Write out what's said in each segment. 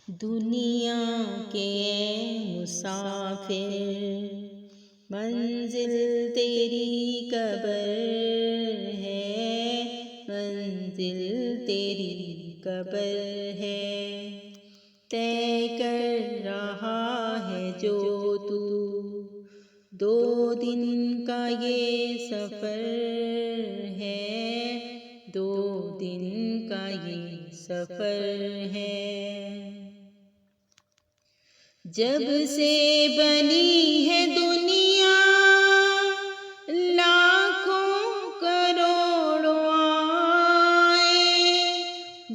دنیا کے مسافر، منزل تیری قبر ہے، منزل تیری قبر ہے۔ طے کر رہا ہے جو تو 2 دن کا یہ سفر ہے، 2 دن کا یہ سفر ہے۔ جب سے بنی ہے دنیا لاکھوں کروڑوں آئے،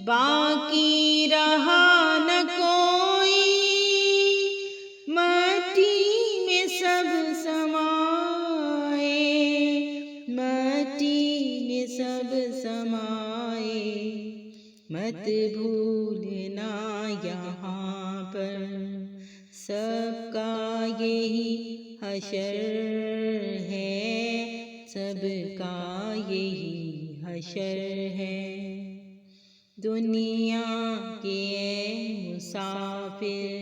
باقی رہا نہ کوئی، مٹی میں سب سمائے، مٹی میں سب سمائے۔ مت بھولنا یہاں پر سب کا یہی حشر ہے، سب کا یہی حشر ہے۔ دنیا کے مسافر،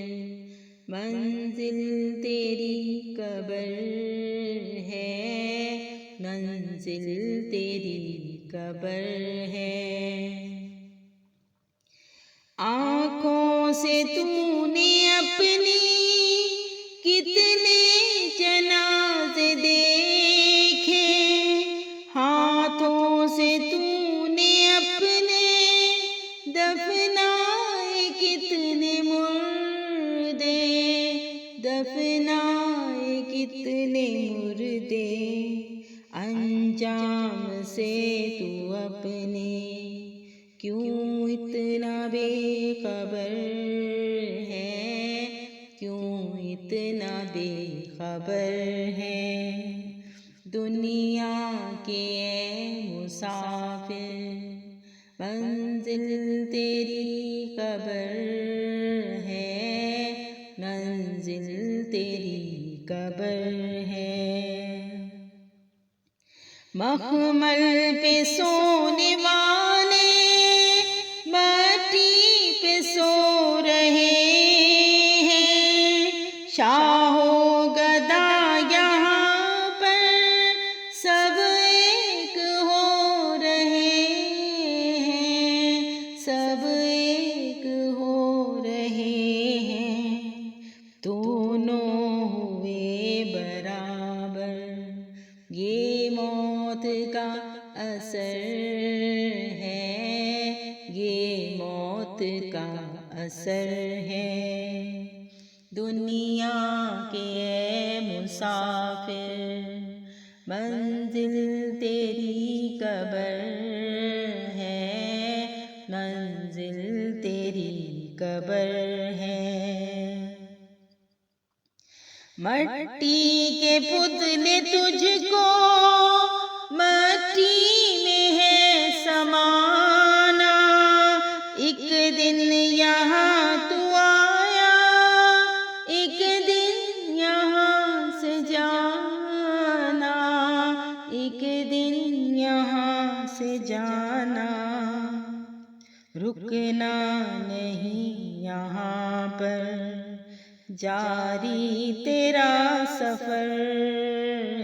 منزل تیری قبر ہے، منزل تیری قبر ہے۔ آنکھوں سے تو نے اپنی کتنے جنازے دیکھے، ہاتھوں سے تو نے اپنے دفنائے کتنے مردے، دفنائے کتنے مردے۔ انجام سے تو اپنے کیوں اتنا بے خبر ہے، کیوں اتنا بے خبر ہے۔ دنیا کے مسافر، منزل تیری قبر ہے، منزل تیری قبر ہے۔ مخمل پہ سونے والے مٹی پہ سو رہے ہیں، شاہ و گدا یہاں پر سب ایک ہو رہے ہیں، سب ایک ہو رہے ہیں۔ دونوں ہوئے برابر، یہ موت کا اثر ہے، یہ موت کا اثر ہے۔ دنیا کے مسافر، منزل تیری قبر ہے، منزل تیری قبر ہے۔ مٹی کے پتلے تجھ کو مٹی میں ہے سمانا، ایک دن یہاں تو آیا، ایک دن یہاں سے جانا، ایک دن یہاں سے جانا۔ رکنا نہیں یہاں پر، جاری تیرا سفر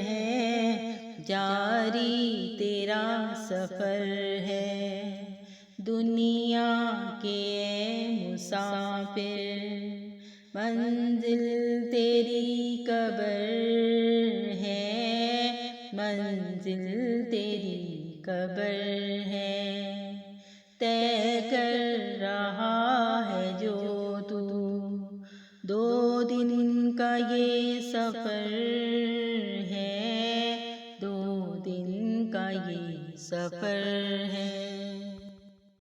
ہے، جاری تیرا سفر ہے۔ دنیا کے مسافر، منزل تیری قبر ہے، منزل تیری قبر ہے۔ طے کر رہا ہے جو تو 2 دن کا یہ سفر ہے، 2 دن کا یہ سفر ہے۔